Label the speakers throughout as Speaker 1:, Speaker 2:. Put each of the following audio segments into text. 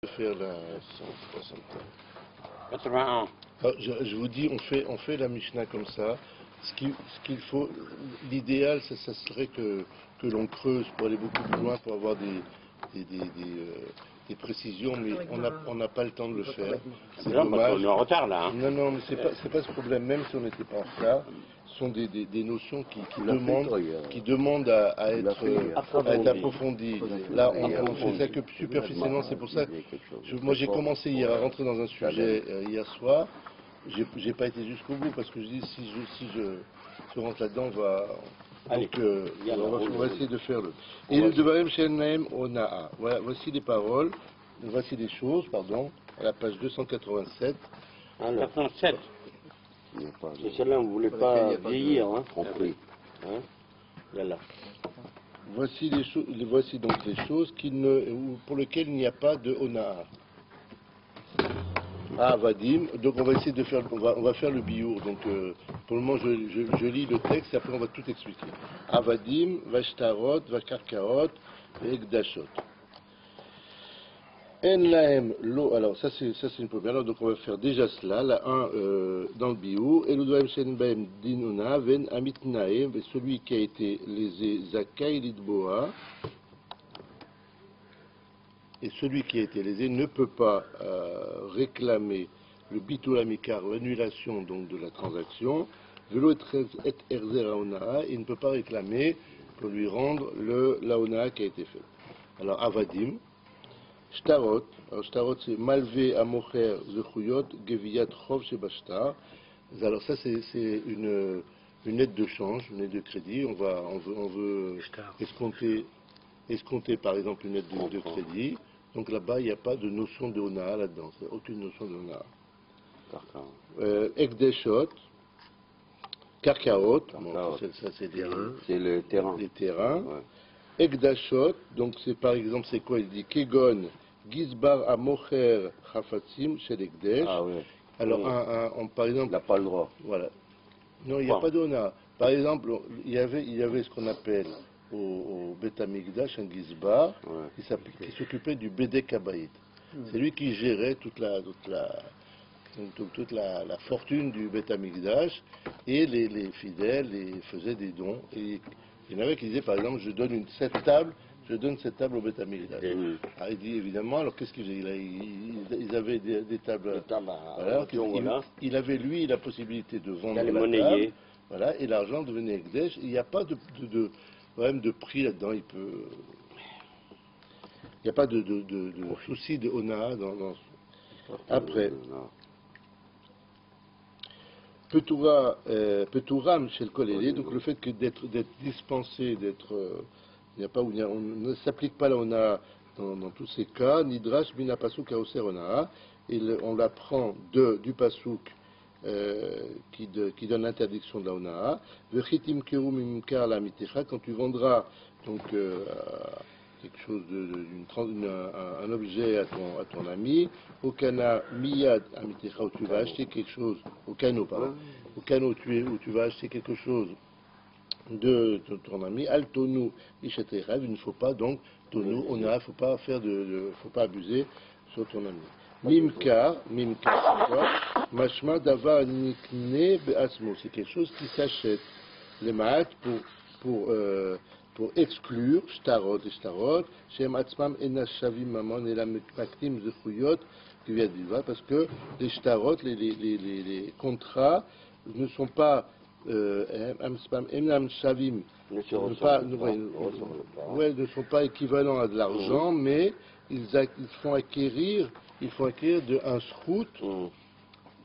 Speaker 1: de faire la
Speaker 2: 81.
Speaker 1: je vous dis, on fait la Mishnah comme ça. Ce qu'il faut, l'idéal, ça serait que l'on creuse pour aller beaucoup plus loin, pour avoir des précisions, mais on n'a pas le temps de le faire. C'est dommage.
Speaker 2: On est en retard là. Hein.
Speaker 1: Non, mais c'est pas ce problème, même si on n'était pas en retard. Ce sont des notions qui demandent à être approfondies. Là, on fait ça que superficiellement, c'est pour ça que moi j'ai commencé hier à rentrer dans un sujet hier soir. J'ai pas été jusqu'au bout parce que je dis si je rentre là-dedans, on va essayer de faire le. Et le Devarim Shennaem Onaa. Voilà, voici les paroles, voici les choses, pardon, à la page 287.
Speaker 2: 87. C'est celle-là, on ne voulait pas vieillir, hein.
Speaker 3: Compris.
Speaker 2: Hein. Voilà.
Speaker 1: Voici donc les choses pour lesquelles il n'y a pas de Onaa. Vadim, donc on va essayer de faire, on va faire le biour. Donc pour le moment je lis le texte et après on va tout expliquer. Vadim, Vashtarot, Vakarkarot, Ekdashot. En laem lo, alors ça c'est une première. Alors donc on va faire déjà cela, la 1 dans le biour. Et le doem shenbaem dinuna ven amitnaem, celui qui a été lésé zakai lidboa. Et celui qui a été lésé ne peut pas réclamer le bitul amikar, l'annulation donc de la transaction, velo et erzer aonaa, il ne peut pas réclamer pour lui rendre la onaa qui a été faite. Alors avadim, shtarot, alors shtarot c'est malvé amocher zechuyot geviyat chov shebashtar. Alors ça c'est une aide de change, une aide de crédit. On veut escompter par exemple une aide de crédit. Donc là-bas, il n'y a pas de notion de Onaa là-dedans. Il n'y a aucune notion de Onaa. Ekdeshot, Karkaot, ça c'est
Speaker 3: le terrain.
Speaker 1: Les terrains.
Speaker 3: Ouais.
Speaker 1: Ekdashot, donc c'est par exemple, c'est quoi? Il dit Kegon, Gizbar Amocher Chafatzim, Shel Ekdesh.
Speaker 3: Ah oui.
Speaker 1: Alors, par exemple.
Speaker 3: Il n'a pas le droit.
Speaker 1: Voilà. Non, il n'y a pas de Onaa. Par exemple, il y avait ce qu'on appelle au Beth Amikdash, un Gizbar, qui s'occupait du Bedek Habayit. C'est lui qui gérait toute la fortune du Beth Amikdash, et les fidèles faisaient des dons. Et il y en avait qui disaient, par exemple, je donne cette table au Beth Amikdash. Ah, il dit évidemment, alors qu'est-ce qu'ils faisaient? Ils avaient des tables. Il avait, lui, la possibilité de vendre la table. Voilà, et l'argent devenait Ekdesh. Il n'y a pas de problème de prix là-dedans. Il n'y a pas de souci de Onaa dans après. Peturam chez le Kolélé, donc le fait d'être dispensé, on ne s'applique pas la Onaa dans tous ces cas. Nidrash bina pasuk aoser Onaa, et on l'apprend du pasuk qui donne l'interdiction de la Onaa. Vechitim kerum imkar la mitecha, quand tu vendras donc quelque chose un objet à ton ami, au kana miyad amitecha, où tu vas acheter quelque chose, au canot où tu vas acheter quelque chose de ton ami, al tonu ishatecha, il ne faut pas donc tonu Onaa, faut pas abuser sur ton ami. Mimkar, c'est quoi? Mashma davar nikne be'asmo, c'est quelque chose qui s'achète. Les ma'at pour exclure shtarot et shtarot, shem atzmam enashavim mamon et la mekpaktim zechuyot qui vient du bas, parce que les shtarot, les contrats ne sont pas enam shavim, ne sont pas équivalents à de l'argent, mais ils font acquérir un srout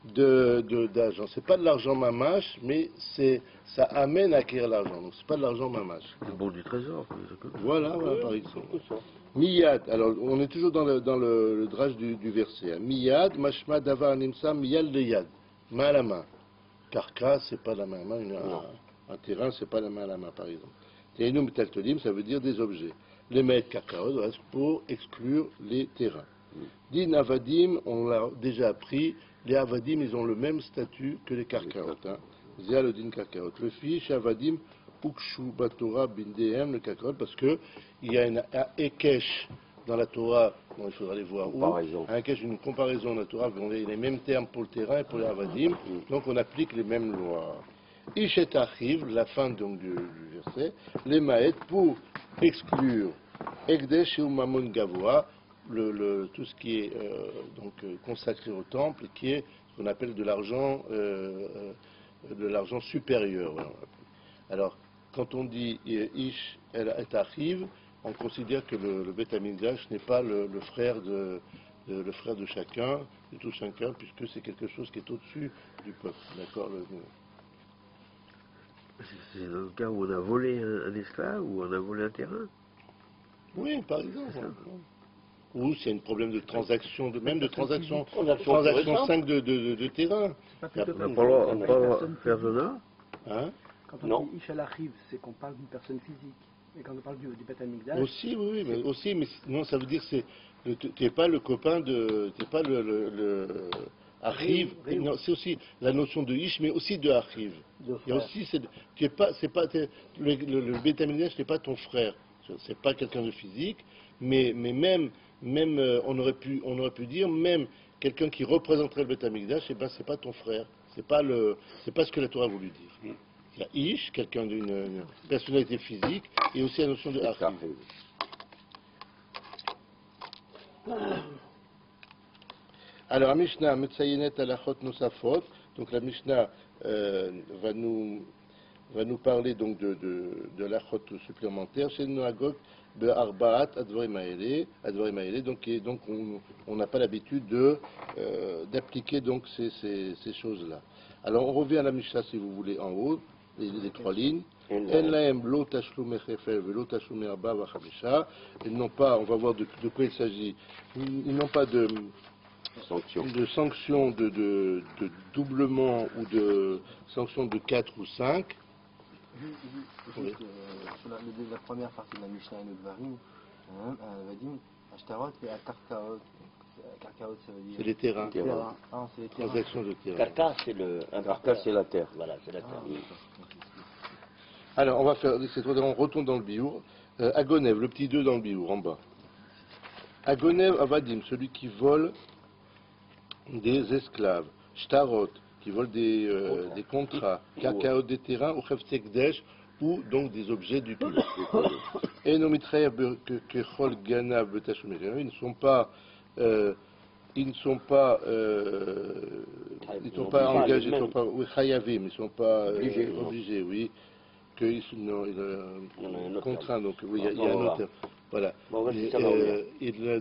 Speaker 1: d'argent. C'est pas de l'argent mamache, mais ça amène à acquérir l'argent. Donc c'est pas de l'argent mamache.
Speaker 3: Le bon du trésor.
Speaker 1: Voilà, par exemple. Miyad. Alors on est toujours dans le drage du verset. Miyad, mashma davar nimsa, miyad leyad. Main à la main. Karka, c'est pas la main à main. Un terrain, c'est pas la main à la main, par exemple. Teinum taltolim, ça veut dire des objets. Les maîtres karkaot reste pour exclure les terrains. Din avadim, on l'a déjà appris. Les avadim, ils ont le même statut que les karkaot. Zia le din karkaot. Le fiche avadim ukshu batora bindehem le karkaot, parce que il y a un ekesh dans la Torah, bon, il faudra les voir
Speaker 3: Comparaison.
Speaker 1: où, une comparaison dans la Torah, on a les mêmes termes pour le terrain et pour les avadim, donc on applique les mêmes lois. Ishet Achiv, la fin donc du verset, les maët pour exclure Ekdesh et Mamon Gavoa, tout ce qui est consacré au temple, qui est ce qu'on appelle de l'argent supérieur. Voilà. Alors, quand on dit Ish et Achiv, on considère que le Beth Amikdash n'est pas le frère de chacun, de tout chacun, puisque c'est quelque chose qui est au-dessus du peuple. D'accord.
Speaker 4: C'est dans le cas où on a volé un esclave ou on a volé un terrain.
Speaker 1: Oui, par exemple. Ou s'il y a un problème de transaction, même de transaction 5 de terrain.
Speaker 4: On n'a pas le droit de faire zona.
Speaker 1: Hein?
Speaker 5: Quand on dit Ish al-Achiv, c'est qu'on parle d'une personne physique. Et quand on parle du Beth Amikdash...
Speaker 1: Aussi, oui, mais non, ça veut dire que tu n'es pas le copain de... Tu n'es pas le Achiv. C'est aussi la notion de Ish, mais aussi de Achiv. Il y a aussi... Le Beth Amikdash n'est pas ton frère. C'est pas quelqu'un de physique, mais même on aurait pu dire, même quelqu'un qui représenterait le Beth Amikdash, c'est pas ton frère. C'est pas ce que la Torah a voulu dire. Il y a Ish, quelqu'un d'une personnalité physique, et aussi la notion de Achiv. Alors, la Mishnah, Metzayenet alachot nosafot, donc la Mishnah va nous parler donc de l'achot supplémentaire chez Noagot de Arbaat Advarim Haele, donc on n'a pas l'habitude d'appliquer donc ces choses-là. Alors on revient à la Mishnah si vous voulez en haut, les trois lignes. Ils n'ont pas, on va voir de quoi il s'agit, ils n'ont pas de sanction de doublement ou de sanction de 4 ou 5.
Speaker 6: Juste, sur la première partie de la Mishnah et Nodvarim, Vadim, Ashtarot et Akarkaot. Karkaot, ça veut dire.
Speaker 1: C'est les terrains.
Speaker 6: Ah, c'est les terrains.
Speaker 1: Transaction de terrain.
Speaker 2: Karka, c'est
Speaker 3: la terre.
Speaker 2: Voilà, c'est la terre.
Speaker 1: Alors, on va faire cette fois, on retourne dans le biour. Agonev, le petit 2 dans le biour, en bas. Agonev Avadim, celui qui vole des esclaves. Shtarot, qui vole des contrats. Karkaot, des terrains, ou Kheftekdesh, ou donc des objets du culte. Et nos mitraïa kechol ganav betashumir, ils ne sont pas engagés, ils ne sont pas chayavim, ils ne sont pas obligés, oui, qu'ils sont contraints, donc oui, il y a un autre. Voilà.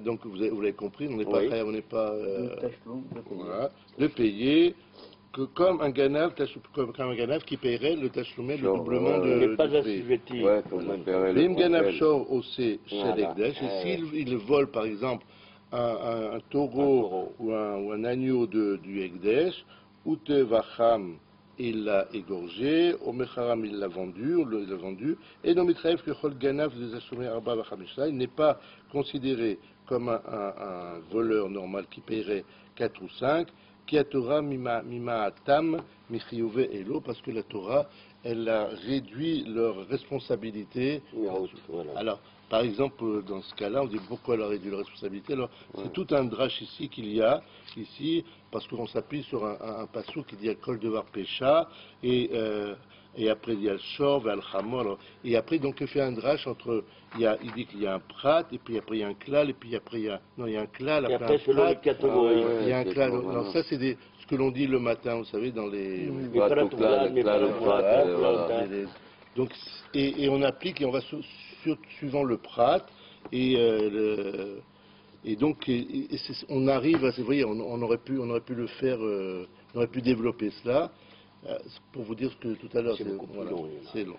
Speaker 1: Donc vous l'avez compris, on n'est pas chayav, on n'est pas de payer que comme un ganav qui paierait le tashloumé, le doublement de.
Speaker 2: Il n'est pas assujetti.
Speaker 1: L'im ganav shor osé shel ekdesh, et s'il vole par exemple un taureau ou un agneau du ekdesh, ou te vacham, il l'a égorgé, au mecharam il l'a vendu, et non mitraev que chol ganav des tashloumé arba vachamisha, il n'est pas considéré comme un voleur normal qui paierait 4 ou 5. Qui a Torah mima atam michiyuve elo, parce que la Torah elle a réduit leur responsabilité. Alors par exemple dans ce cas-là on dit pourquoi elle a réduit leur responsabilité. Alors c'est tout un drache ici qu'il y a ici parce qu'on s'appuie sur un passou qui dit al kol devar pesha et après il y a le shor et le chamor, et après donc il fait un drache entre il dit qu'il y a un prat et puis après il y a un klal et puis après il y a un klal
Speaker 2: et après selon les catégories
Speaker 1: il y a un klal. Alors ça c'est ce que l'on dit le matin, vous savez, dans les donc et on applique et on va suivant le prat et donc on arrive à, vous voyez, on aurait pu le faire, on aurait pu développer cela. Pour vous dire que tout à l'heure, c'est long.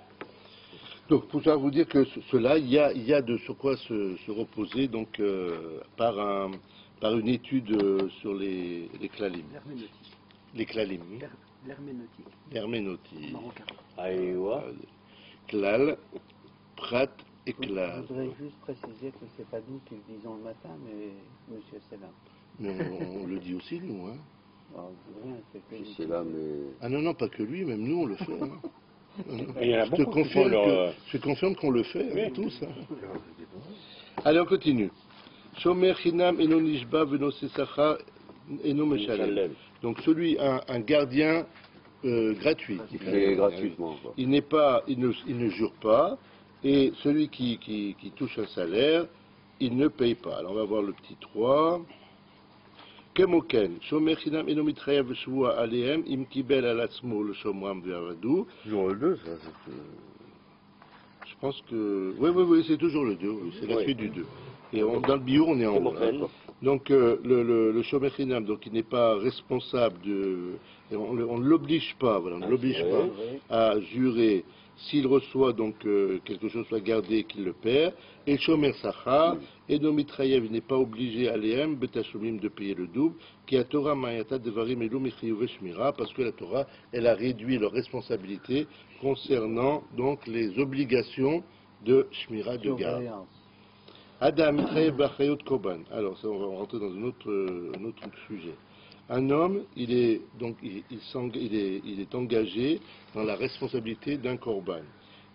Speaker 1: Donc, pour ça vous dire que cela, il y a de sur quoi se reposer, donc par une étude sur les klalim. Les klalim. L'herméneutique. Klal, prat et klal.
Speaker 7: Je voudrais juste préciser que c'est pas nous qui le disons le matin, mais M. Selam.
Speaker 1: Mais on le dit aussi, nous, hein.
Speaker 3: C'est là, mais...
Speaker 1: Ah non, pas que lui, même nous on le fait. Hein.
Speaker 2: Je
Speaker 1: te confirme qu'on le fait, tous. Hein. Allez, on continue. Shomer Chinam Eno Nishba Veno Sesachar Eno Meshalem. Donc celui, un gardien gratuit.
Speaker 3: Il fait gratuitement. Quoi.
Speaker 1: Il ne jure pas, et celui qui touche un salaire, il ne paye pas. Alors on va voir le petit 3. Kemoken, Shomer Chinam Eno Mitrayev Shvua Alehem, Im Kibel Alatzmo le Shomram Ve'avadu.
Speaker 4: Toujours le 2, ça.
Speaker 1: Je pense que. Oui, c'est toujours le 2, c'est la suite du 2. Et dans le bio, on est en haut. Donc le Shomer Chinam, donc il n'est pas responsable de. On ne l'oblige pas, voilà, on ne l'oblige pas à jurer s'il reçoit donc quelque chose soit gardé qu'il le perd. Et Shomer Sachar, et Mitrayev, il n'est pas obligé à l'EM, Betashumim, de payer le double, qui a Torah Mayata Devarim Elu Michiyuve Shmira, parce que la Torah, elle a réduit leurs responsabilités concernant donc les obligations de Shmira, de garde. Adam Mitrayev Bachayot Koban. Alors ça, on va rentrer dans un autre sujet. Un homme, il est engagé dans la responsabilité d'un korban.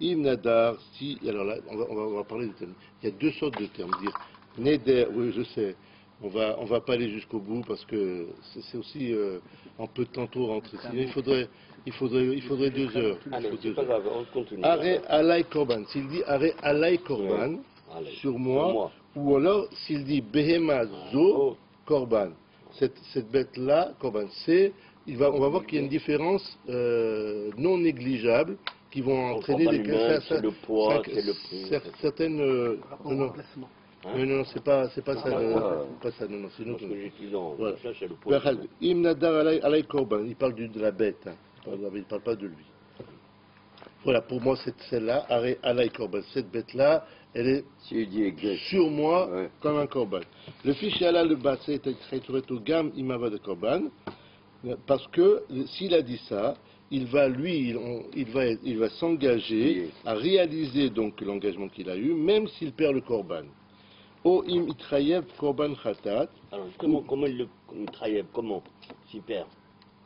Speaker 1: Im nadar, si, alors là, on va parler de termes. Il y a deux sortes de termes. Dire neder, oui, je sais. On va pas aller jusqu'au bout parce que c'est aussi en peu de temps pour rentrer. Sinon, il faudrait 2 heures.
Speaker 2: Allez, c'est pas grave, on continue.
Speaker 1: Arrêt alay korban. S'il dit arrêt alay korban sur moi, ou alors s'il dit behema zo korban. Cette bête-là, korban, on va voir qu'il y a une différence non négligeable qui vont entraîner
Speaker 2: c'est le poids, c'est le prix.
Speaker 1: Certaines. Non, c'est pas ça. Pas ça, non, c'est une autre.
Speaker 2: Voilà. C'est le poids.
Speaker 1: Im nadar alay korban. Il parle de la bête. Il ne parle pas de lui. Voilà, pour moi, celle-là, arrêt alay korban. Cette bête-là, elle est sur moi comme un korban. Le fichier Allah le bas, c'est au gam imava de korban, parce que s'il a dit ça, il va s'engager à réaliser donc l'engagement qu'il a eu, même s'il perd le korban. O im itrayev korban khatat.
Speaker 2: Alors comment il le itrayev, comment s'il perd?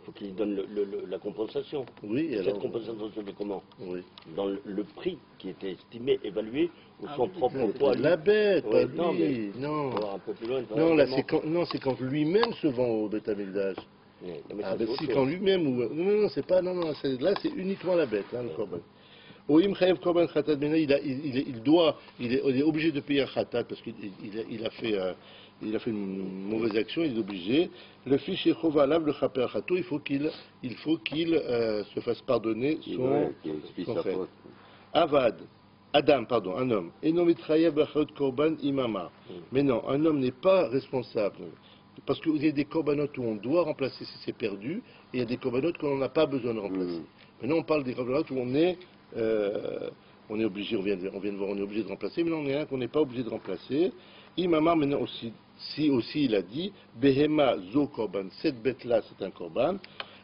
Speaker 2: Il faut qu'il donne la compensation.
Speaker 1: Oui,
Speaker 2: cette compensation se fait comment?
Speaker 1: Oui.
Speaker 2: Dans le prix qui était estimé, évalué, ou son propre poids.
Speaker 1: La bête, pas lui. Non.
Speaker 2: Un peu plus loin,
Speaker 1: non, là, c'est quand lui-même se vend au Beth Amikdash. Si quand lui-même non, c'est pas là c'est uniquement la bête, le korban. Oim chayev korban khatat, maintenant il est obligé de payer un khatat parce qu'il a fait une mauvaise action, il est obligé. Le fils chez Chova Alav, le chaper khatou, il faut qu'il se fasse pardonner son fait. Adam, un homme. Enom itrayev b'achot korban imama. Mais non, un homme n'est pas responsable. Parce qu'il y a des corbanotes où on doit remplacer si c'est perdu, et il y a des corbanotes qu'on n'a pas besoin de remplacer. Maintenant, on parle des corbanotes où on est obligé, on vient de voir, on est obligé de remplacer, mais on est un qu'on n'est pas obligé de remplacer. Imamar, maintenant aussi, il a dit, Behema zo korban, cette bête-là, c'est un korban.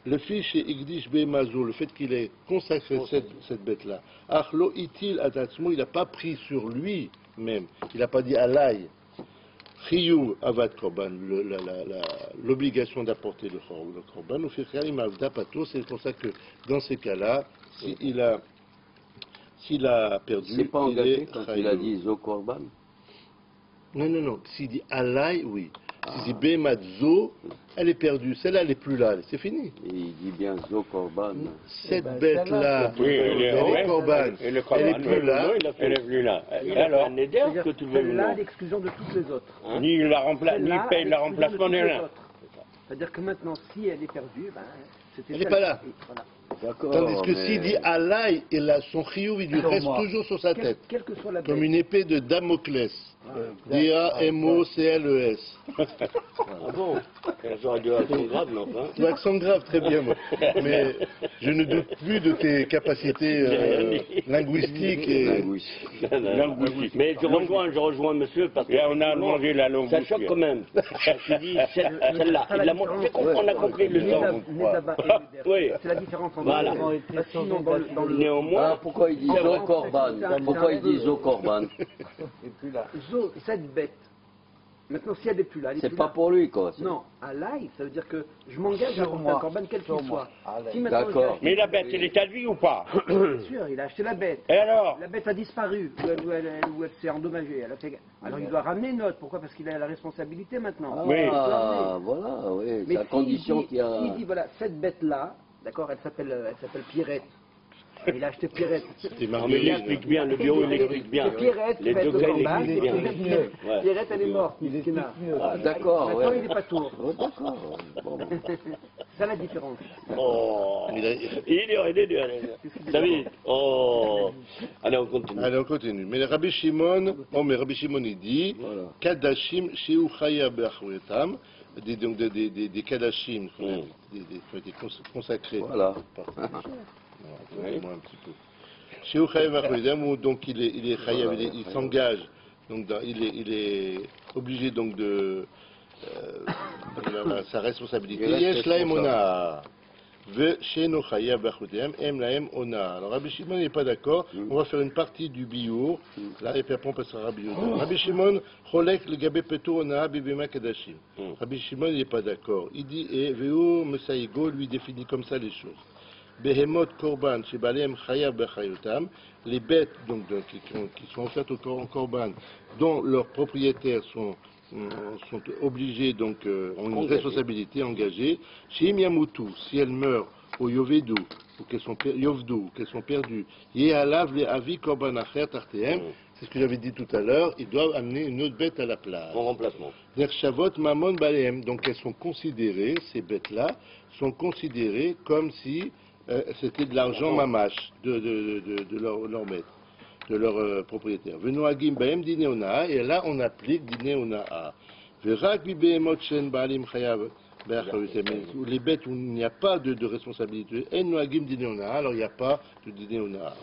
Speaker 1: Le fils chez Igdish Behema zo, le fait qu'il ait consacré cette bête-là, Achlo itil atatzmo, il n'a pas pris sur lui-même, il n'a pas dit alay. Chiyuv avad korban, l'obligation d'apporter le korban, ou fichalim avda pato, c'est pour ça que dans ces cas-là, s'il a perdu,
Speaker 3: c'est pas engagé quand il a dit zo korban.
Speaker 1: Non, s'il dit alay, oui. S'il dit bemadzo, elle est perdue, celle-là elle est plus là, c'est fini.
Speaker 3: Et il dit bien zo korban.
Speaker 1: Cette bête-là, elle est korban, elle est plus là.
Speaker 2: Elle est plus là. Alors, un éder que tu veux
Speaker 5: là l'exclusion de toutes les autres.
Speaker 2: Ni paye le remplacement, ni rien.
Speaker 5: C'est-à-dire que maintenant, si elle est perdue,
Speaker 1: elle n'est pas là.
Speaker 5: Voilà.
Speaker 1: Tandis que s'il dit alay, son chiyuv, il lui reste toujours sur sa tête.
Speaker 5: Quelle que soit la bête.
Speaker 1: Comme une épée de Damoclès. D-A-M-O-C-L-E-S.
Speaker 2: Ah bon? J'aurais dû accent grave, non?
Speaker 1: L'accent grave, très bien, moi. Mais je ne doute plus de tes capacités linguistiques et...
Speaker 2: Linguistique. Mais je rejoins monsieur, parce que... Là, on a mangé la langue. Ça choque quand même. Je dis, celle-là. On a compris le sens. Oui.
Speaker 5: C'est la différence entre
Speaker 2: voilà.
Speaker 3: Néanmoins, pourquoi il dit zo korban? Pourquoi il dit zo korban?
Speaker 5: cette bête, Maintenant, si elle n'est plus là,
Speaker 3: c'est pas pour lui, quoi.
Speaker 5: Non, à l'ail, ça veut dire que je m'engage à apporter un corban quel qu'il soit. Si
Speaker 3: D'accord.
Speaker 2: Mais la bête, elle est à lui ou pas?
Speaker 5: Bien sûr, il a acheté la bête.
Speaker 2: Et alors?
Speaker 5: La bête a disparu, ou elle s'est endommagée. Alors il doit ramener une note. Pourquoi? Parce qu'il a la responsabilité maintenant.
Speaker 2: Oui.
Speaker 3: Ah, voilà, oui.
Speaker 5: Mais
Speaker 3: C'est à condition qu'il y a...
Speaker 5: s'il dit, voilà, cette bête-là, d'accord, elle s'appelle Pierrette. Il a acheté Pierrette.
Speaker 1: C'était
Speaker 2: Non, mais il
Speaker 1: Marguerite.
Speaker 2: explique bien, le bio, il explique bien.
Speaker 5: Pierrette,
Speaker 2: Les degrés, il explique bien. Ouais.
Speaker 5: Pierrette, elle est morte.
Speaker 3: Ah, d'accord,
Speaker 5: Maintenant,
Speaker 3: ouais.
Speaker 5: il n'est pas tour.
Speaker 3: Oh, d'accord. Bon.
Speaker 5: C'est ça la différence.
Speaker 2: Oh, il est David, oh. Allez, on continue.
Speaker 1: Allez, on continue. Mais Rabbi Shimon, Rabbi Shimon, il dit,
Speaker 3: Voilà.
Speaker 1: Kadashim Sheu Chaya Be'achouetam, donc des Kadashim qui ont été consacrés.
Speaker 3: Voilà.
Speaker 1: Moi un petit peu. Sheu Chaya Be'achouetam, donc il est Chaya, il s'engage, donc il est obligé donc de sa responsabilité. Yesh lahem ona. Alors Rabbi Shimon n'est pas d'accord, on va faire une partie du biour, là et puis après on passera à Rabbi Yehuda. Rabbi Shimon, cholek le gabé peto ona bibema kadashim. Rabbi Shimon n'est pas d'accord, il dit, et Veo Mesaigo lui définit comme ça les choses. Behemot korban shebalem chayav bechayotam, les bêtes donc qui sont offertes au korban, dont leurs propriétaires sont obligés, donc ont une responsabilité engagée. Chez Yamutu, si elles meurent au Yovedu, ou qu'elles sont perdues, Yehalav le avi korban acher tartehem, c'est ce que j'avais dit tout à l'heure, ils doivent amener une autre bête à la place.
Speaker 2: Mon remplacement.
Speaker 1: Nershavot mamon balehem, donc elles sont considérées, ces bêtes-là, sont considérées comme si c'était de l'argent mamache de leur maître, de leur propriétaire. Venoagim baem dineona, et là on applique dineona. Verak bibehemot shen baalim chayav. Les bêtes où il n'y a pas de responsabilité, en noagim dineona, alors il n'y a pas de dineona.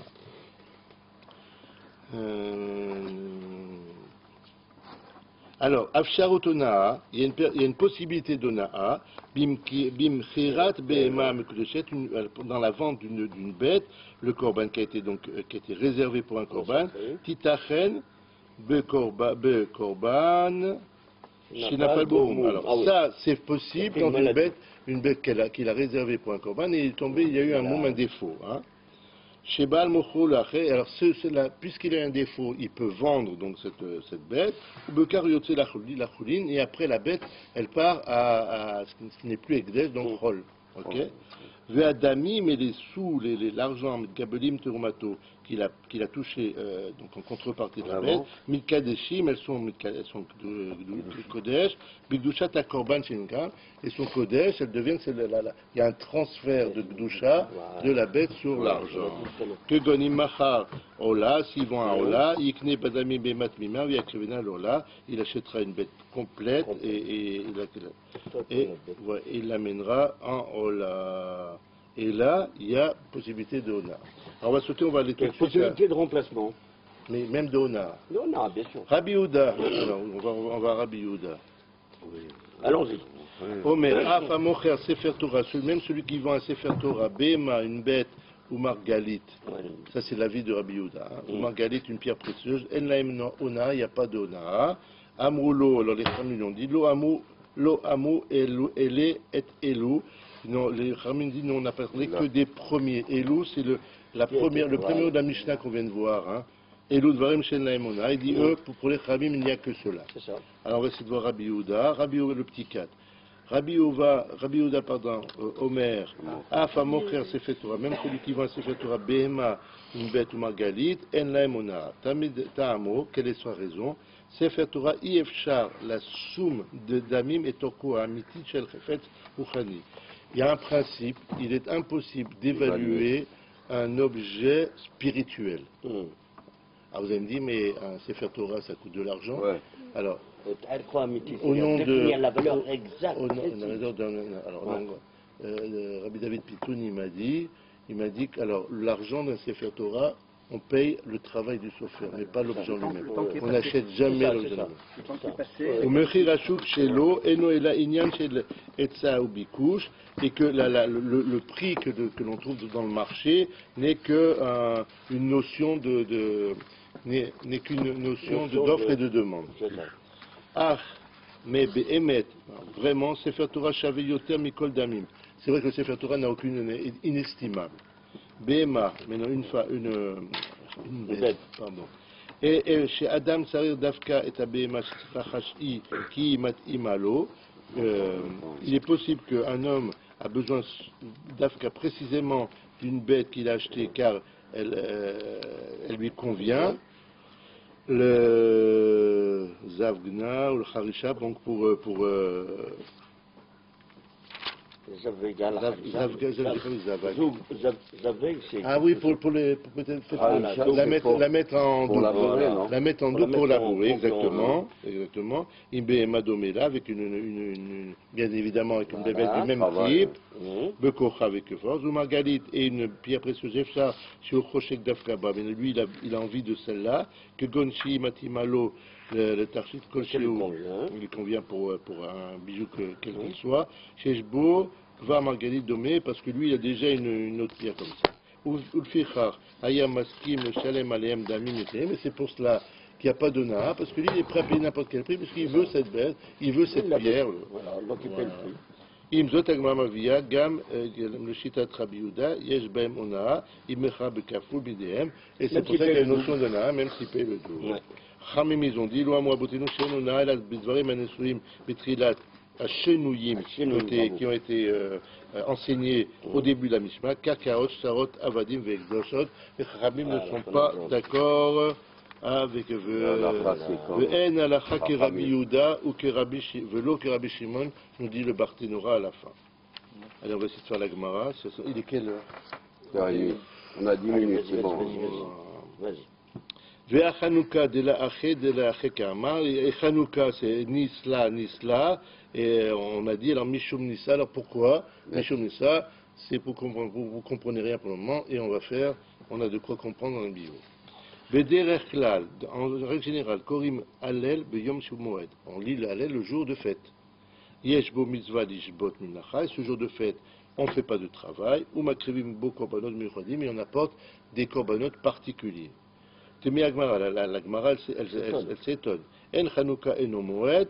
Speaker 1: Alors, Afsharotona, il y a une possibilité d'Onaa, bim chirat behema mekudeshet, dans la vente d'une bête, le korban qui a été réservé pour un korban, titachen be korban shinafal boum. Alors ça, c'est possible dans une bête qu'il a réservée pour un korban, et il y a eu un défaut. Hein. Shebal Mochol Aché, alors puisqu'il a un défaut, il peut vendre donc cette bête, ou Bekar Yotse la Choulin, et après la bête, elle part à ce qui n'est plus Ekdesh, donc Chol. Ok. Ve'adami, mais les sous, l'argent, Gabelim Terumato, qu'il a touché donc en contrepartie de la bête, Mikadeshim, elles sont Kodesh, Bigdusha ta Korban Shinka, et son Kodesh, elle devient, il y a un transfert de Gdusha de la bête sur l'argent. Que Gonim Machar Ola, s'ils vont à Ola, Yikne Badami Bemat Mima, Yakrivena Lola, il achètera une bête complète et il l'amènera en Ola. Et là, il y a possibilité de Ona. Alors on va aller tout de suite.
Speaker 2: Possibilité de remplacement.
Speaker 1: Mais même de Ona.
Speaker 2: De Ona, bien sûr.
Speaker 1: Rabbi Yehuda. Alors, on va à Rabbi Yehuda.
Speaker 2: Oui. Allons-y.
Speaker 1: Omer, Afamocher, Sefer Torah, même celui qui vend un Sefer Torah, Bema, une bête, ou Margalit. Ça, c'est l'avis de Rabbi Yehuda. Ou Margalit, une pierre précieuse. En laim Ona, il n'y a pas de Ona. Amroulo, alors les familles ont dit, Lo amu, ele et elu. Non, les Ramin dit, non, on n'a parlé que des premiers. Elou, c'est le premier mot de la Mishnah qu'on vient de voir. Hein. Elou dvarim shen laemona. Il dit, pour les Ramim, il n'y a que cela. C'est ça. Alors on va essayer de voir Rabbi Yehuda. Rabbi Yehuda, le petit 4. Rabbi Yehuda, Omer, Afa mocher sefer Torah, même celui qui vend un sefer Torah, Behema, une bête ou margalit, en laemona. Ta'amo, quelle est sa raison? Sefer Torah, Ifshar, la soum de Damim et Torko, Amiti, Shel Chefetz, Uchani. Il y a un principe, il est impossible d'évaluer un objet spirituel. Alors vous allez me dire, mais un Sefer Torah, ça coûte de l'argent. Ouais. Alors, au nom de
Speaker 2: la valeur exacte.
Speaker 1: Rabbi David Pitoun, il m'a dit que alors l'argent d'un Sefer Torah, on paye le travail du sofer, mais pas l'objet lui-même. On n'achète jamais l'objet lui-même. Et que le prix que l'on trouve dans le marché n'est qu'une notion d'offre et de demande. Ah, Mais Behemet, vraiment, Sefer Torah Shave Yoter Mikol Damim. C'est vrai que le Sefer Torah n'a aucune inestimable. Behema, maintenant une bête, pardon. Et chez Adam Sarir Dafka et Abehema Rachashi Ki Mat Imalo, il est possible qu'un homme a besoin d'Afka précisément d'une bête qu'il a achetée car elle lui convient. Le Zavgna ou le Harisha, donc pour ah oui, pour la mettre en dos. La mettre en dos pour labourer, exactement. Imbe Madomela, avec bien évidemment avec une bébête du même type. Bekocha avec force. Ou Margalit et une pierre précieuse. Efsa, sur Choshek Dafkaba. Mais lui, il a envie de celle-là. Que Gonchi Matimalo, le Tarshit Kolché, il convient pour un bijou quel qu'il soit. Sheshbo, va Margalit Domé, parce que lui, il a déjà une autre pierre comme ça. Ou le Fichar, Ayam Maskim, Shalem Aleem Damim, mais c'est pour cela qu'il n'y a pas de Naha, parce que lui, il est prêt à payer n'importe quel prix, parce qu'il veut cette bête, il veut cette pierre.
Speaker 2: Voilà, donc il paye le prix.
Speaker 1: Imzot Agmamavia, Gam, le Shitat Rabbi Yehuda, Yesh Baem Onaha, Imecha Bekafou Bidem, et c'est pour ça qu'il y a une notion de Naha, même s'il paye le double. Chamim, ils ont dit, Loa Moabotinu, Shen Onaha, El Bidvarim, Anesuim, Betrilat, à Chenouim, qui ont été enseignés au début de la Mishma, Kakaot, Sarot, Avadim, Vekdoshot, les Khamim ne sont pas d'accord avec En alacha que Rabbi Yehuda ou que Velo que Rabbi Shimon, nous dit le Barthénora à la fin. Allez, on va essayer de faire la Gemara. Il est quelle heure?
Speaker 3: On a 10 minutes, c'est bon.
Speaker 2: Vas-y.
Speaker 1: Vea Chanukah de la Ache Kamar. Et Chanukah, c'est Nisla. Et on a dit, alors Mishum Nissa, alors pourquoi Mishum Nissa, c'est pour comprendre, vous comprenez rien pour le moment, et on a de quoi comprendre dans le bio. Bederech Klal, en règle générale, Korim Alel Beyom Shub Moed. On lit l'Alel le jour de fête. Yesh Bo Mitzvah Lishbot Minacha, et ce jour de fête, on ne fait pas de travail. Ou Makrivim Bo Korbanot Michodim, mais on apporte des korbanot particuliers. Temi Agmara, la Gemara, elle s'étonne. En Chanukah Eno Moed,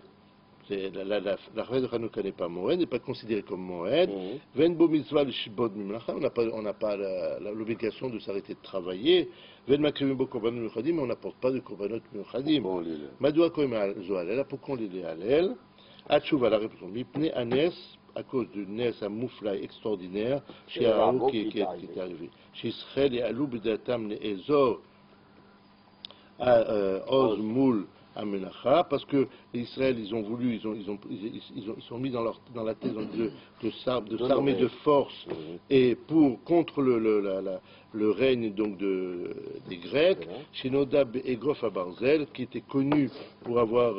Speaker 1: la fête de Chanukah n'est pas Moed, n'est pas considérée comme Moed. Ven Bo Mitzvah Lishbot Minacha, on n'a pas l'obligation de s'arrêter de travailler. Ven Makrivim Bo Korbanot Michodim, mais on n'apporte pas de korbanot Michodim. Madoua Koim Zoalel, pourquoi on lit les Halel? Atchouva, la réponse, Mipne Anes, à cause du Nes, un mouflaï extraordinaire, chez Araou qui est arrivé. Chez Israël et Alou Bedatam, les Ezor, Oz Moul, Amenacha, parce que Israël, ils ont voulu, ils sont mis dans la tête de s'armer de force et contre le règne donc des Grecs, chez Nodab et Gof à Barzel, qui était connu pour avoir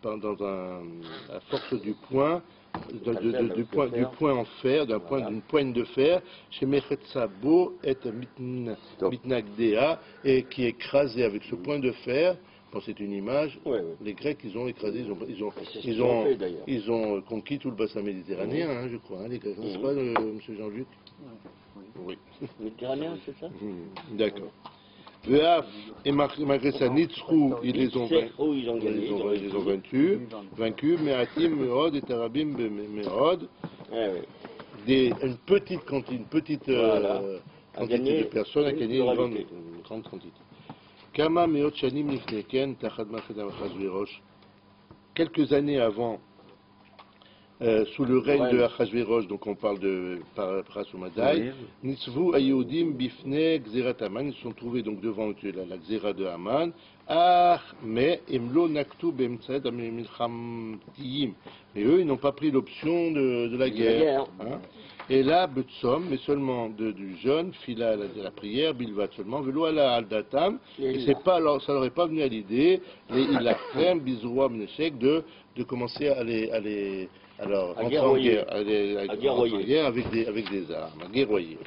Speaker 1: dans la force du poing, du point en fer, d'une poigne de fer, chez Mechetzabo et Mitnagdea, et qui est écrasé avec ce point de fer. Bon, c'est une image. Les Grecs, ils ont écrasé, ils ont conquis tout le bassin méditerranéen, je crois. Les Grecs, n'est-ce pas, Monsieur Jean-Luc? Oui.
Speaker 2: Méditerranéen, c'est ça?
Speaker 1: D'accord. Et malgré ça, Nitzrou, ils les ont vaincus, mais Atim, Meod et Tarabim, Meod, une petite quantité, de personnes à gagner une grande quantité. Kama Meod Shanim Nifneken, Tachad Machedam Achashverosh, quelques années avant, sous le règne de Achashverosh, donc on parle de Parasumadai, Nitzvu Ayodim Bifne Xerat Haman, ils se sont trouvés donc devant la Xera de Haman, mais Emlo Naktu Bemtsaed Milchamtiyim, mais eux ils n'ont pas pris l'option de la guerre. Et là, Betsom, mais seulement du jeûne, Fila la prière, Bilvat seulement, Velo ala Aldatam, et ça leur est pas venu à l'idée, il a fait Bizroua Mneshek de commencer à les rentrer en guerre, à guerre avec des armes, à guerroyer.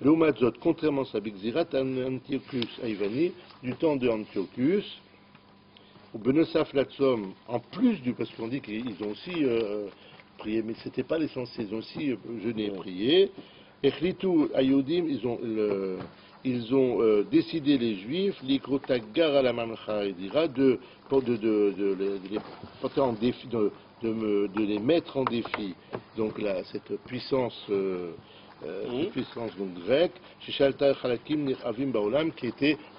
Speaker 1: L'Oumadzot, contrairement à Bigzirat, Antiochus Aivani, du temps de Antiochus, ou Benosaf Latsom, en plus parce qu'on dit qu'ils ont aussi prié, mais c'était pas l'essentiel, ils ont aussi jeûné et prié. Echlitu Ayodim, ils ont décidé, les Juifs, l'ikrotagar à la mamcha dira, de les porter en défi, de les mettre en défi. Donc là, cette puissance donc grecque, Shishalta Chalakim Nirhavim Baolam, qui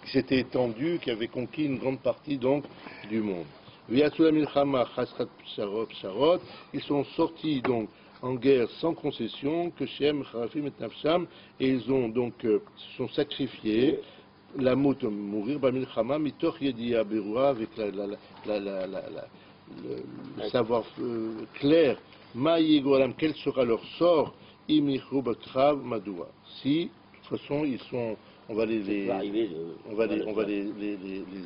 Speaker 1: s'était étendue, qui avait conquis une grande partie donc du monde. Ils sont sortis donc en guerre sans concession, que Shem, Charafim et Nafsham, et ils ont donc se sont sacrifiés, la mot mourir, Bamilchama, Mitoch Yedia Beroua, avec le savoir clair, Maïgolam, quel sera leur sort, Imichou Bakrav Madoua. Si, de toute façon, on va les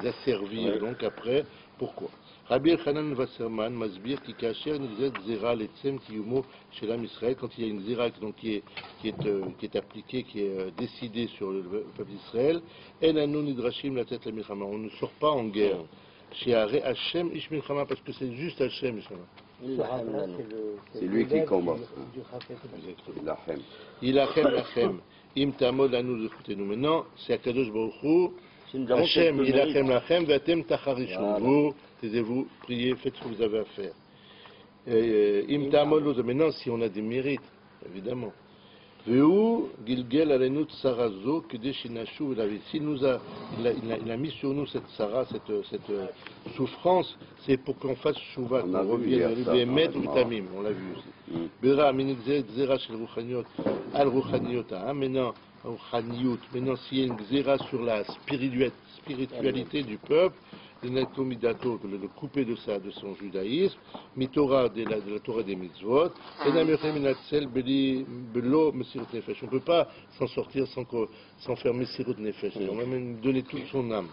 Speaker 1: asservir donc après, pourquoi? Rabbi Elchanan Wasserman Masbir qui kacher nizet zera letzem kiyumo chez l'âme Israël, quand il y a une zera donc qui est appliquée, qui est décidée sur le peuple d'Israël, enanu nidrashim latet la milchama, on ne sort pas en guerre. Chez Aré Hashem ish milchama, parce que c'est juste Hashem.
Speaker 3: C'est lui qui combat.
Speaker 1: Il achem lachem im tamod lanu zechutenu. Maintenant c'est Akadosh Baruch Hu. Hashem il achem lachem vatem tacharishu. Vous taisez-vous, priez, faites ce que vous avez à faire. Maintenant, si on a des mérites, évidemment. Il a mis sur nous cette Sarah, cette souffrance, c'est pour qu'on fasse Shuvah, qu'on revienne, on l'a vu aussi. Maintenant, s'il y a une Xéra sur la spiritualité du peuple, le couper de son judaïsme, Mitora de la Torah des mitzvot, on ne peut pas s'en sortir sans faire Messirut Nefesh, on va même donner toute son âme.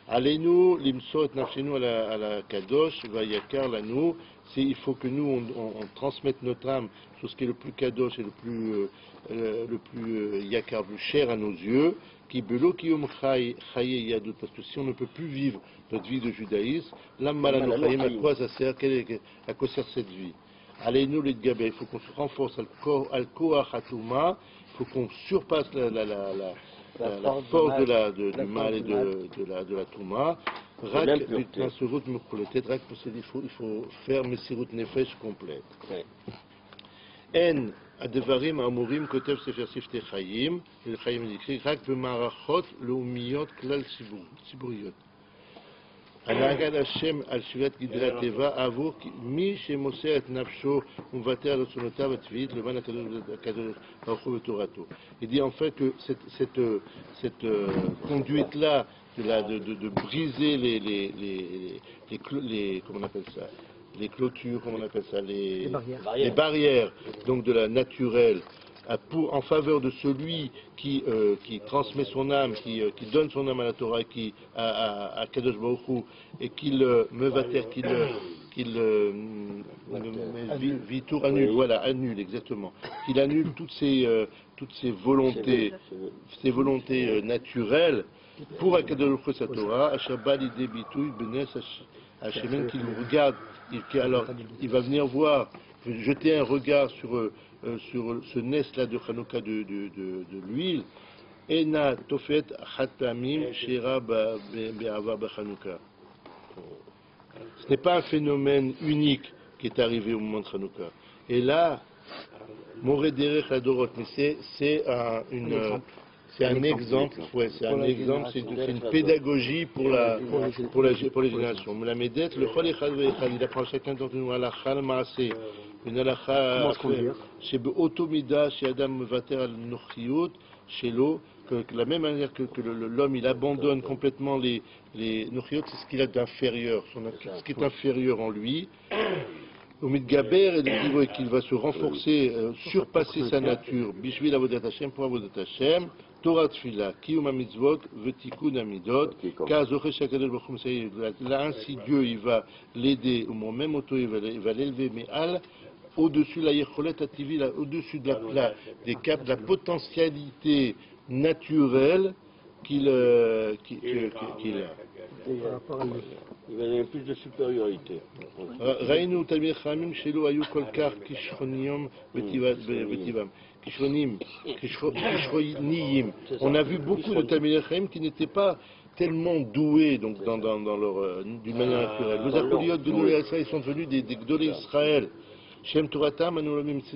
Speaker 1: Allez-nous, l'imsot nafshenu à la kadosh, vayakar lanou, il faut que nous on transmette notre âme sur ce qui est le plus kadosh et le plus yakar, le plus cher à nos yeux, qui belo kiyom chay yadut, parce que si on ne peut plus vivre notre vie de judaïsme, l'ammalano chayim, à quoi ça sert, à quoi sert cette vie? Allez-nous les gabé, il faut qu'on se renforce al koach hatuma, il faut qu'on surpasse la force du mal et de la touma. Il faut faire Messirut Nefesh complète. En Adevarim Amorim Kotev Sefer Siftei Chaim, le Chaim est écrit Rak B'Marachot Leumiyot Klal Siburiyot. הנהגת השם על שבירת גדרי הטבע עבור מי שמוסר את נפשו ומוותר על רצונותיו הטבעית למען הקדוש ברוך הוא ותורתו. Il dit en fait que cette conduite-là de briser les comment on appelle ça, les clôtures, comment on appelle ça, les barrières donc de la naturelle, en faveur de celui qui transmet son âme, qui donne son âme à la Torah, à Kadosh Baruch Hu, et qu'il vitour annule, voilà, annule exactement, qu'il annule toutes ces volontés naturelles pour Kadosh Baruch Hu sa Torah, Asher l'idée bitouy benes Hashem qui nous regarde, alors il va venir voir, jeter un regard sur ce nes-là de Hanouka de l'huile, Ena Tofet Chatpamim Shira Be'ava B'Hanouka. Ce n'est pas un phénomène unique qui est arrivé au moment de Hanouka. Et là, Moré Derech Adorot, mais c'est un exemple, c'est une pédagogie pour les générations. Mais la Médette, le Chol Echad Ve'echad, il apprend chacun d'entre nous Halakha Maaseh, une halakha chez Otomida, chez Adam Mevater al Nochiyot, chez l'eau, que la même manière que l'homme il abandonne complètement les Nochiyot, c'est ce qu'il a d'inférieur, ce qui est inférieur en lui. Au Midgaber, et qu'il va se renforcer, surpasser sa nature, Bishvil Avodat Hashem, pour Avodat Hashem, Torah Tfila, Kiyum HaMitzvot, Vetikun HaMidot, car Zochesh HaKadosh Baruch Hu, là ainsi Dieu il va l'aider, au moment même auto il va l'élever, mais au-dessus la Yecholet Ativi, au-dessus de la potentialité naturelle qu'il a.
Speaker 2: Il va donner plus de supériorité.
Speaker 1: ראינו תלמידי חכמים שלא היו כל כך כישרוניים בטבעם. כישרוניים. On a vu beaucoup de תלמידי חכמים qui n'étaient pas tellement doués donc, dans leur, d'une manière naturelle. Vous appeliez de nous, ils sont devenus des gdolé Israël. Shem Toratam,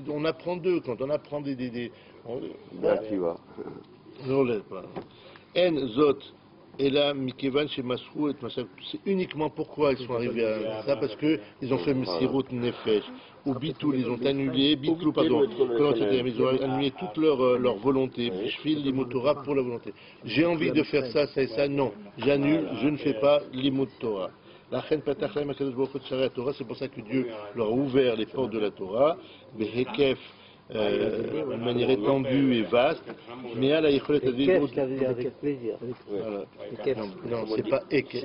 Speaker 1: on apprend d'eux quand on apprend des
Speaker 3: tu vois.
Speaker 1: Non, pas. En Zot. Et là, Mikevan chez Masrou, c'est uniquement pourquoi ils sont arrivés à ça, parce qu'ils ont fait Messirot Nefesh, ou Bitoul, ils ont annulé, Bitoul, pardon, ils ont annulé toute leur volonté, Shfil, Limotora pour la volonté. J'ai envie de faire ça, ça et ça, non, j'annule, je ne fais pas Limotora. La reine Patach Laim HaKadosh Baruch Hu Tsharet Torah, c'est pour ça que Dieu leur a ouvert les portes de la Torah, Behekef, d'une manière étendue et vaste, mais à la Yicholet Advil.
Speaker 7: Ça veut dire avec plaisir.
Speaker 1: Voilà. Non, c'est pas Ekef,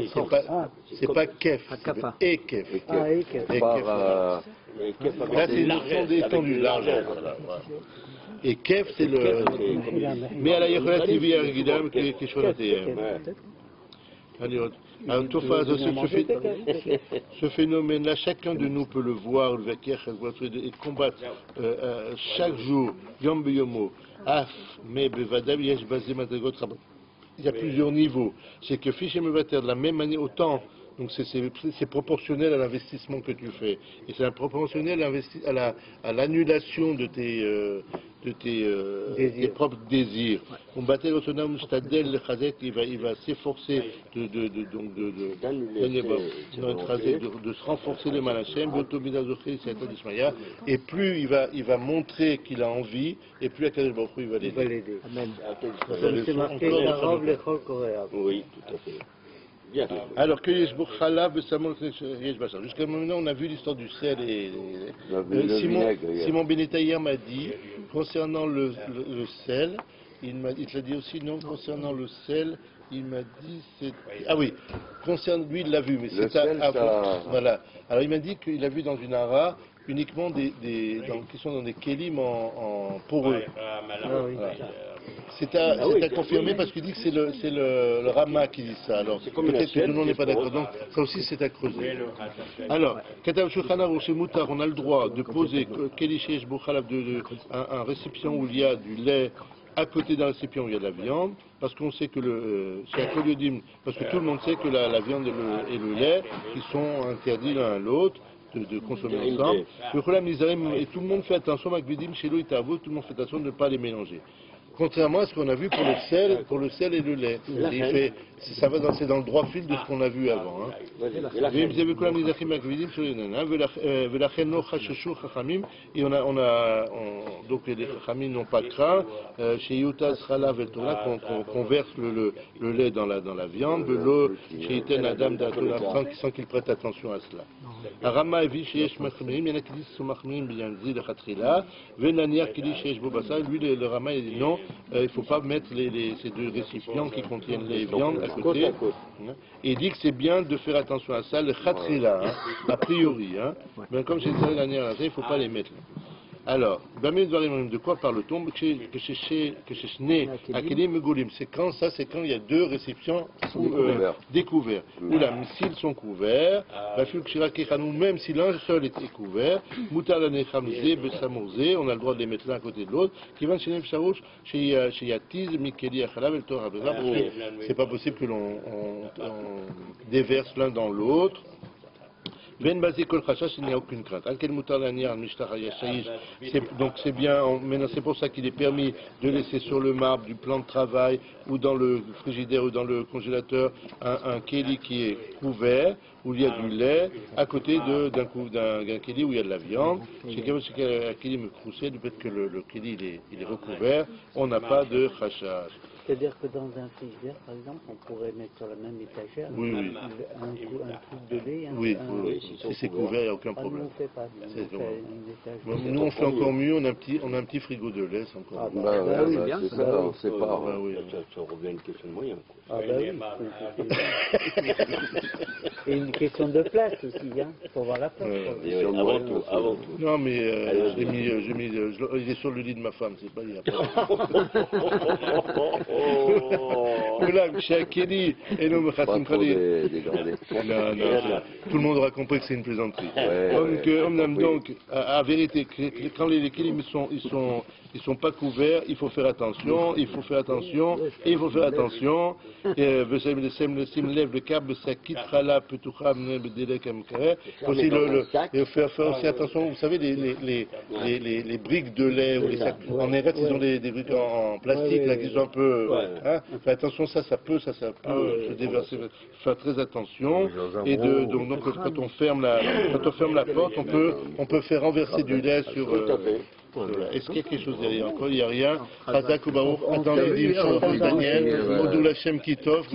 Speaker 1: c'est pas Kef, c'est Ekef.
Speaker 7: Ah, Ekef.
Speaker 1: Là, c'est une notion d'étendue, large. Et Kef, c'est le. Mais à la Yicholet Advil, Argidam, qui choisit. Allez, ce phénomène-là, chacun de nous peut le voir, et combattre chaque jour, Yom Beyomo, Af, Me Bevadav, Yesh Bazé Matagot Rabat. Il y a plusieurs niveaux. C'est que Fiche et Mevater, de la même manière, autant, donc c'est proportionnel à l'investissement que tu fais. Et c'est proportionnel à l'annulation de tes propres désirs. Combattre l'autonome Stadel, le Chazek, il va s'efforcer de se renforcer le Malachem, et plus il va montrer qu'il a envie, et plus Akadosh Baruch Hu il va l'aider.
Speaker 7: Amen. C'est marqué la robe, les chol coréens.
Speaker 2: Oui, tout à fait. Bien.
Speaker 1: Alors que jusqu'à maintenant, on a vu l'histoire du sel et Simon Benetaïa m'a dit, concernant le sel, il te l'a dit aussi, non, concernant le sel, il m'a dit, ah oui, concernant lui, il l'a vu, mais c'est voilà. Alors il m'a dit qu'il a vu dans une hara uniquement qui sont dans des kélim en poreux. C'est à confirmer parce qu'il dit que c'est le Rama qui dit ça. Alors peut-être que tout le monde n'est pas d'accord. Donc ça aussi c'est à creuser. Alors, on a le droit de poser un récipient où il y a du lait à côté d'un récipient où il y a de la viande, parce qu'on sait que parce que tout le monde sait que la viande et le lait qui sont interdits l'un à l'autre. De consommer ensemble. Et tout le monde fait attention, tout le monde fait attention de ne pas les mélanger. Contrairement à ce qu'on a vu pour le sel et le lait. C'est dans le droit fil de ce qu'on a vu avant. Donc les Chachamim n'ont pas craint chez Yutas Chalav et Torah qu'on verse le lait dans la viande, l'eau chez Iten Adam sans qu'il prête attention à cela. Rama a vu chez Yesh Machmirim, il y en a qui disent sont Machmirim bien dit le Khatrila, Venaniar qui dit chez Yesh Bobasa, lui le Rama il dit non, il ne faut pas mettre ces deux récipients qui contiennent les viandes à côté. Et il dit que c'est bien de faire attention à ça, le Khatrila, a priori, mais comme j'ai dit la dernière année, il ne faut pas les mettre là. Alors, de quoi parle-t-on? C'est quand il y a deux récipients découverts. Ou là, s'ils sont couverts, même si l'un seul est couvert, on a le droit de les mettre l'un à côté de l'autre. C'est pas possible que l'on déverse l'un dans l'autre. Ben basé kol chachash, il n'y a aucune crainte. Donc c'est bien, maintenant c'est pour ça qu'il est permis de laisser sur le marbre du plan de travail ou dans le frigidaire ou dans le congélateur un kéli qui est couvert, où il y a du lait, à côté d'un kéli où il y a de la viande. Chez un kéli me crousset, du fait que le kéli il est recouvert, on n'a pas de chachash.
Speaker 7: C'est-à-dire que dans un frigidaire, par exemple, on pourrait mettre sur la même étagère un truc de lait.
Speaker 1: Oui, si c'est couvert, il n'y a aucun problème.
Speaker 7: Nous, on fait pas.
Speaker 1: Nous, on fait encore mieux, on a un petit frigo de lait, c'est encore mieux.
Speaker 3: C'est ça, on sait pas.
Speaker 2: Ça revient à une question de moyens.
Speaker 7: Ah bah oui. Et une question de place aussi, hein, pour voir la place.
Speaker 2: Avant tout.
Speaker 1: Non, mais il est sur le lit de ma femme, c'est pas il y a pas. Oula, Mchakeli, et nous, Khassim Khali. Non, tout le monde aura compris que c'est une plaisanterie. Donc, à vérité, quand les kélim ils sont pas couverts, il faut faire attention, il faut faire attention. Lève le câble, ça quittera là, aussi il faut faire aussi attention, vous savez, les briques de lait ou les sacs en érette, ils ont des briques en plastique là qui sont un peu. Fais attention, ça peut se déverser. Faire très attention. Et donc quand on ferme la porte, on peut faire renverser du lait sur. Est-ce qu'il y a quelque chose derrière encore? Il n'y a rien. Chazak ou Baruch, attendez, dit Daniel, Odou Lachem Kitov.